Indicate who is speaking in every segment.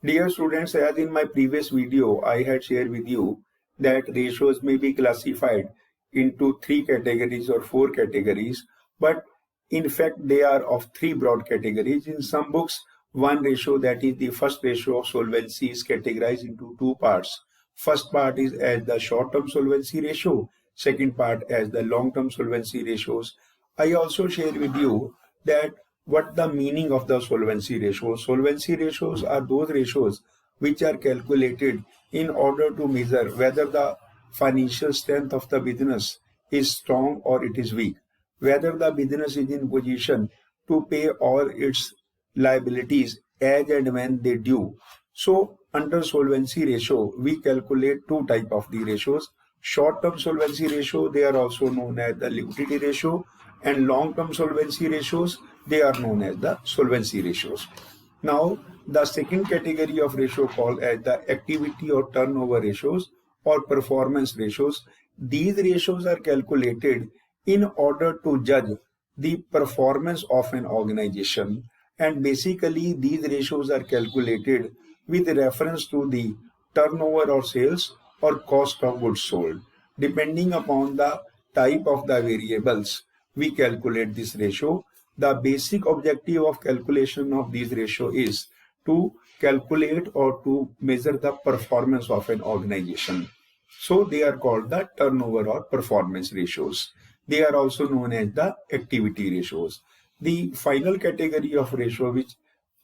Speaker 1: Dear students, as in my previous video, I had shared with you that ratios may be classified into three categories or four categories, but in fact, they are of three broad categories. In some books, one ratio, that is the first ratio of solvency, is categorized into two parts. First part is as the short-term solvency ratio, second part as the long-term solvency ratios. I also shared with you that what the meaning of the solvency ratio. Solvency ratios are those ratios which are calculated in order to measure whether the financial strength of the business is strong or it is weak, whether the business is in position to pay all its liabilities as and when they due. So under solvency ratio, we calculate two type of the ratios. Short-term solvency ratio, they are also known as the liquidity ratio, and long-term solvency ratios, they are known as the solvency ratios. Now, the second category of ratio called as the activity or turnover ratios or performance ratios. These ratios are calculated in order to judge the performance of an organization, and basically these ratios are calculated with reference to the turnover or sales or cost of goods sold. Depending upon the type of the variables, we calculate this ratio. The basic objective of calculation of this ratio is to calculate or to measure the performance of an organization. So they are called the turnover or performance ratios. They are also known as the activity ratios. The final category of ratio which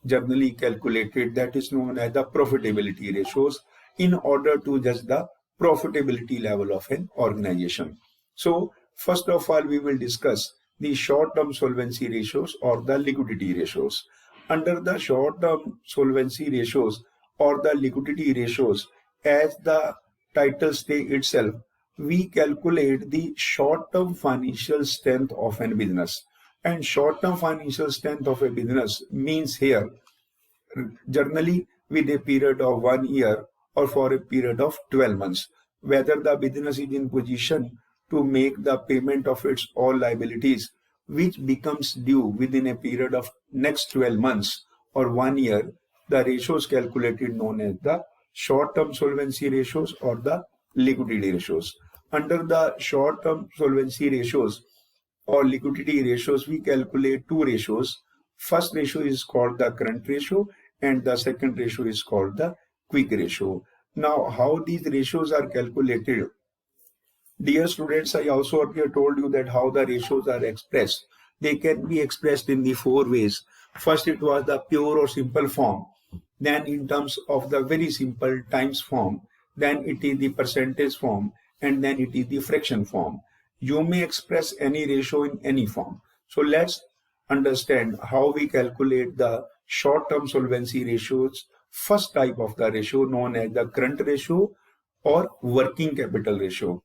Speaker 1: generally calculated, that is known as the profitability ratios, in order to judge the profitability level of an organization. So first of all, we will discuss the short-term solvency ratios or the liquidity ratios. Under the short-term solvency ratios or the liquidity ratios, as the title states itself, we calculate the short-term financial strength of a business. And short-term financial strength of a business means here generally with a period of 1 year or for a period of 12 months, whether the business is in position to make the payment of its all liabilities, which becomes due within a period of next 12 months or 1 year. The ratios calculated known as the short-term solvency ratios or the liquidity ratios. Under the short-term solvency ratios or liquidity ratios, we calculate two ratios. First ratio is called the current ratio and the second ratio is called the quick ratio. Now, how these ratios are calculated? Dear students, I also earlier told you that how the ratios are expressed. They can be expressed in the four ways. First, it was the pure or simple form. Then in terms of the very simple times form. Then it is the percentage form. And then it is the fraction form. You may express any ratio in any form. So let's understand how we calculate the short-term solvency ratios. First type of the ratio known as the current ratio or working capital ratio.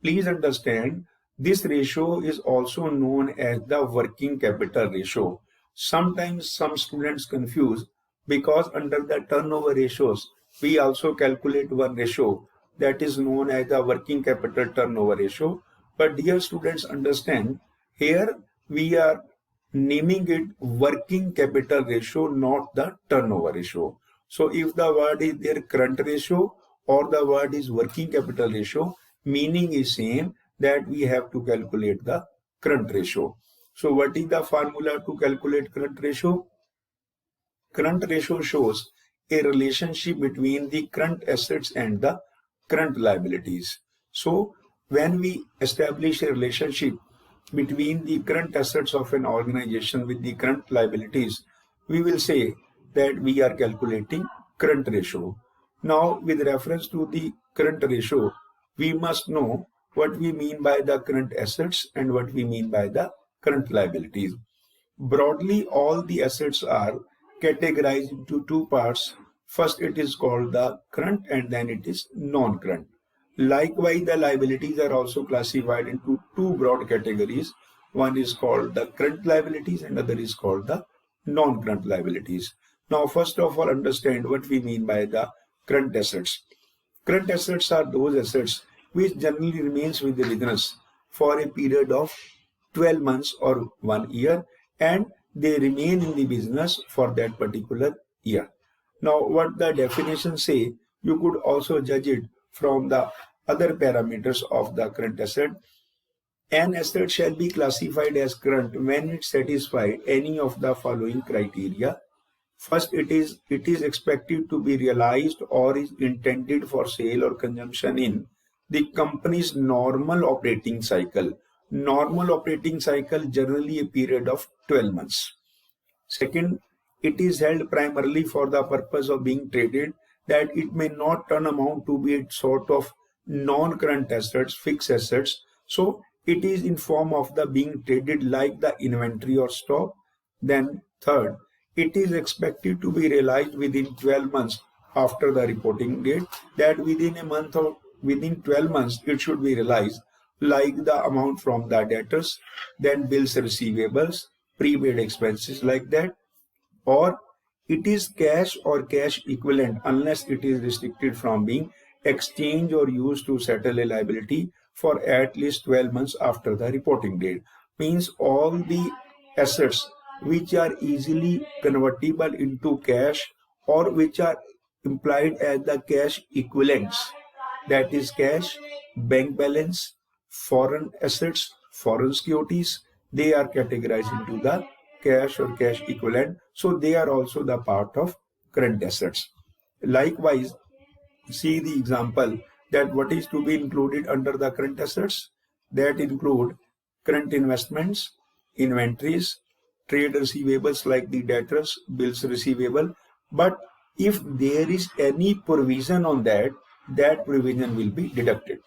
Speaker 1: Please understand, this ratio is also known as the working capital ratio. Sometimes some students confuse because under the turnover ratios, we also calculate one ratio that is known as the working capital turnover ratio. But dear students, understand, here we are naming it working capital ratio, not the turnover ratio. So if the word is their current ratio or the word is working capital ratio, meaning is same, that we have to calculate the current ratio. So what is the formula to calculate current ratio? Current ratio shows a relationship between the current assets and the current liabilities. So when we establish a relationship between the current assets of an organization with the current liabilities, we will say that we are calculating current ratio. Now, with reference to the current ratio, we must know what we mean by the current assets and what we mean by the current liabilities. Broadly, all the assets are categorized into two parts. First, it is called the current and then it is non-current. Likewise, the liabilities are also classified into two broad categories. One is called the current liabilities and other is called the non-current liabilities. Now, first of all, understand what we mean by the current assets. Current assets are those assets which generally remains with the business for a period of 12 months or 1 year, and they remain in the business for that particular year. Now, what the definition say, you could also judge it from the other parameters of the current asset. An asset shall be classified as current when it satisfies any of the following criteria. First, it is expected to be realized or is intended for sale or consumption in the company's normal operating cycle. Normal operating cycle generally a period of 12 months. Second, it is held primarily for the purpose of being traded, that it may not turn amount to be a sort of non-current assets, fixed assets. So it is in form of the being traded like the inventory or stock. Then third, it is expected to be realized within 12 months after the reporting date, that within a month or within 12 months it should be realized, like the amount from the debtors, then bills receivables, prepaid expenses like that. Or it is cash or cash equivalent unless it is restricted from being exchanged or used to settle a liability for at least 12 months after the reporting date. Means all the assets which are easily convertible into cash or which are implied as the cash equivalents, that is cash, bank balance, foreign assets, foreign securities, they are categorized into the cash or cash equivalent. So they are also the part of current assets. Likewise, see the example that what is to be included under the current assets, that include current investments, inventories, trade receivables like the debtors, bills receivable. But if there is any provision on that, that provision will be deducted.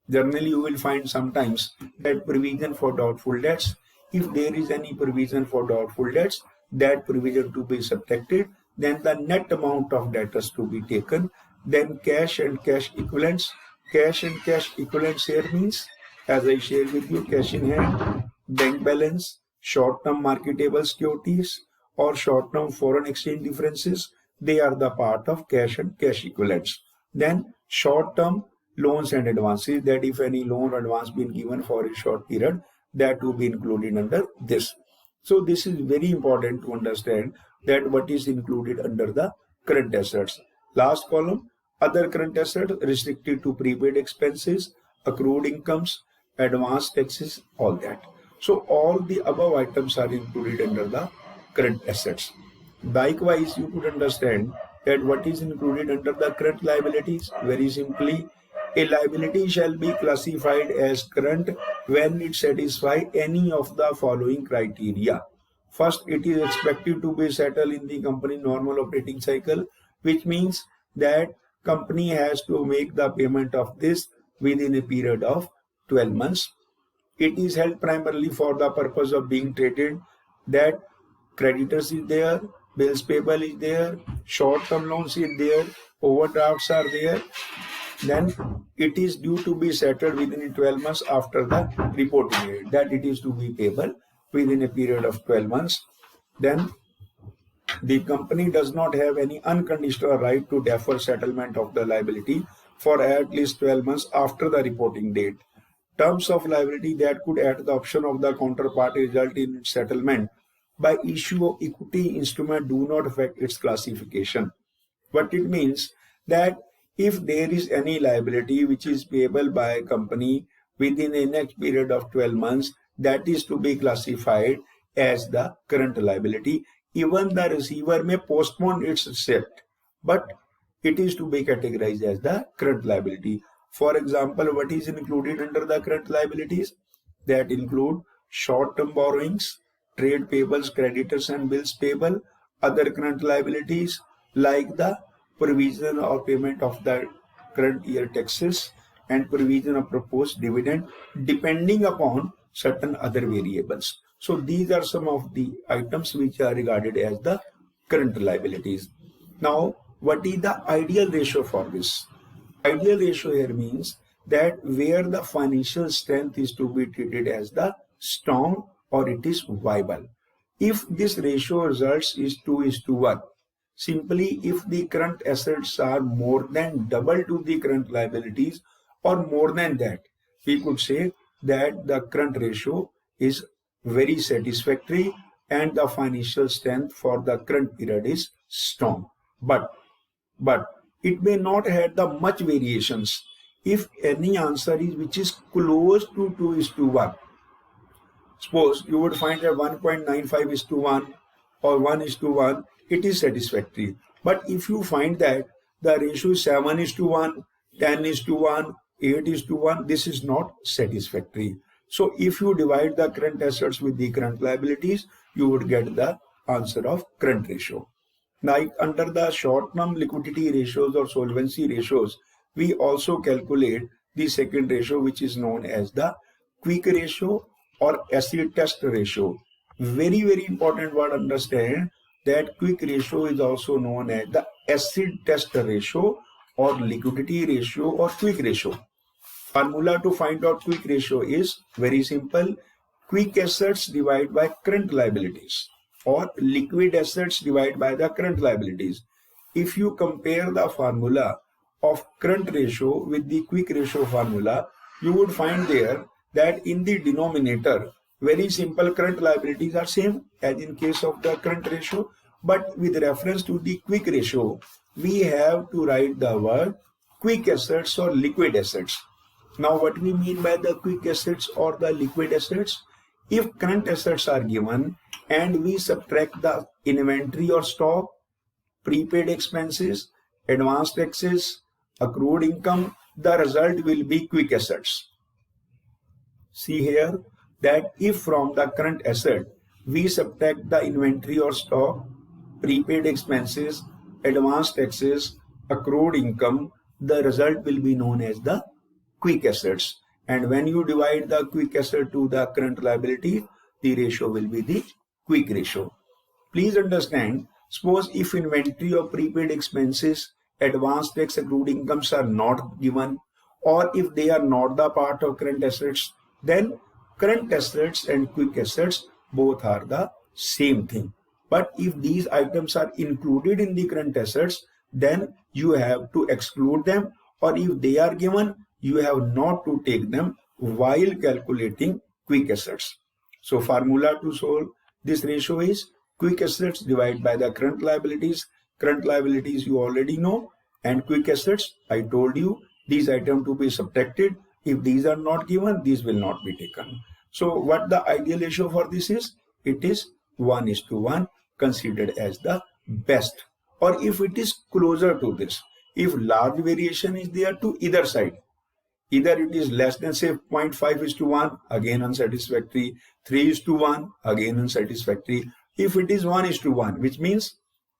Speaker 1: Generally, you will find sometimes that provision for doubtful debts. If there is any provision for doubtful debts, that provision to be subtracted, then the net amount of debtors to be taken. Then cash and cash equivalents. Cash and cash equivalents here means, as I shared with you, cash in hand, bank balance, short-term marketable securities, or short-term foreign exchange differences. They are the part of cash and cash equivalents. Then short-term loans and advances, that if any loan or advance been given for a short period, that will be included under this. So this is very important to understand that what is included under the current assets. Last column, other current assets restricted to prepaid expenses, accrued incomes, advance taxes, all that. So all the above items are included under the current assets. Likewise, you could understand that what is included under the current liabilities. Very simply, a liability shall be classified as current when it satisfies any of the following criteria. First, it is expected to be settled in the company normal operating cycle, which means that company has to make the payment of this within a period of 12 months. It is held primarily for the purpose of being traded, that creditors is there, bills payable is there, short-term loans is there, overdrafts are there. Then it is due to be settled within 12 months after the reporting date, that it is to be payable within a period of 12 months. Then the company does not have any unconditional right to defer settlement of the liability for at least 12 months after the reporting date. Terms of liability that could at the option of the counterparty result in its settlement by issue of equity instrument do not affect its classification. What it means, that if there is any liability which is payable by a company within a next period of 12 months, that is to be classified as the current liability. Even the receiver may postpone its receipt, but it is to be categorized as the current liability. For example, what is included under the current liabilities? That include short-term borrowings, trade payables, creditors and bills payable, other current liabilities like the provision or payment of the current year taxes and provision of proposed dividend, depending upon certain other variables. So these are some of the items which are regarded as the current liabilities. Now, what is the ideal ratio for this? Ideal ratio here means that where the financial strength is to be treated as the strong or it is viable. If this ratio results is 2:1, simply if the current assets are more than double to the current liabilities or more than that, we could say that the current ratio is very satisfactory and the financial strength for the current period is strong. but it may not have the much variations. If any answer is which is close to 2:1, suppose you would find that 1.95:1 or 1:1, it is satisfactory. But if you find that the ratio is 7:1, 10:1, 8:1, this is not satisfactory. So if you divide the current assets with the current liabilities, you would get the answer of current ratio. Now, under the short-term liquidity ratios or solvency ratios, we also calculate the second ratio, which is known as the quick ratio or acid test ratio. Very, very important word, understand that quick ratio is also known as the acid test ratio or liquidity ratio or quick ratio. Formula to find out quick ratio is very simple. Quick assets divided by current liabilities, or liquid assets divided by the current liabilities. If you compare the formula of current ratio with the quick ratio formula, you would find there that in the denominator, very simple, current liabilities are same as in case of the current ratio, but with reference to the quick ratio, we have to write the word quick assets or liquid assets. Now, what we mean by the quick assets or the liquid assets? If current assets are given and we subtract the inventory or stock, prepaid expenses, advanced taxes, accrued income, the result will be quick assets. See here that if from the current asset we subtract the inventory or stock, prepaid expenses, advanced taxes, accrued income, the result will be known as the quick assets. And when you divide the quick asset to the current liability, the ratio will be the quick ratio. Please understand, suppose if inventory or prepaid expenses, advanced tax, accrued incomes are not given, or if they are not the part of current assets, then current assets and quick assets both are the same thing. But if these items are included in the current assets, then you have to exclude them, or if they are given, you have not to take them while calculating quick assets. So formula to solve this ratio is quick assets divided by the current liabilities. Current liabilities you already know, and quick assets, I told you these items to be subtracted. If these are not given, these will not be taken. So what the ideal ratio for this is? It is 1:1, considered as the best. Or if it is closer to this, if large variation is there to either side, either it is less than say 0.5:1, again unsatisfactory, 3:1, again unsatisfactory. If it is 1:1, which means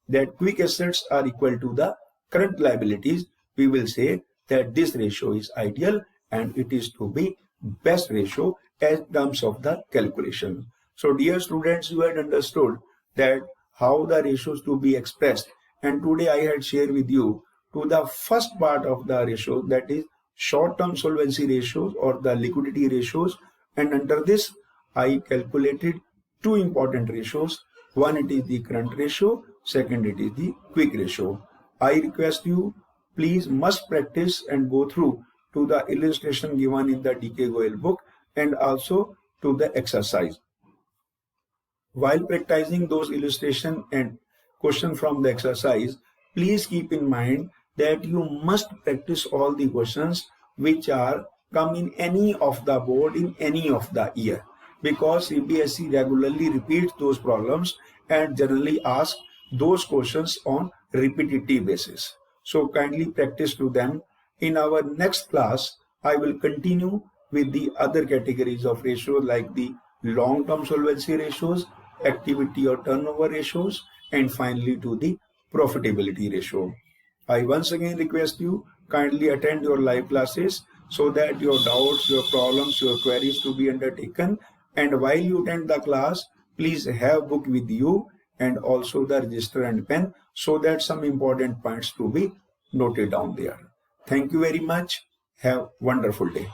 Speaker 1: that quick assets are equal to the current liabilities, we will say that this ratio is ideal and it is to be best ratio as terms of the calculation. So dear students, you had understood that how the ratios to be expressed, and today I had shared with you to the first part of the ratio, that is short-term solvency ratios or the liquidity ratios, and under this I calculated two important ratios. One, it is the current ratio, second, it is the quick ratio. I request you, please must practice and go through to the illustration given in the D.K. Goyal book and also to the exercise. While practicing those illustration and question from the exercise, please keep in mind that you must practice all the questions which are come in any of the board in any of the year, because CBSE regularly repeats those problems and generally asks those questions on repetitive basis. So kindly practice to them. In our next class, I will continue with the other categories of ratios like the long-term solvency ratios, activity or turnover ratios, and finally to the profitability ratio. I once again request you kindly attend your live classes so that your doubts, your problems, your queries to be undertaken. And while you attend the class, please have book with you and also the register and pen so that some important points to be noted down there. Thank you very much. Have a wonderful day.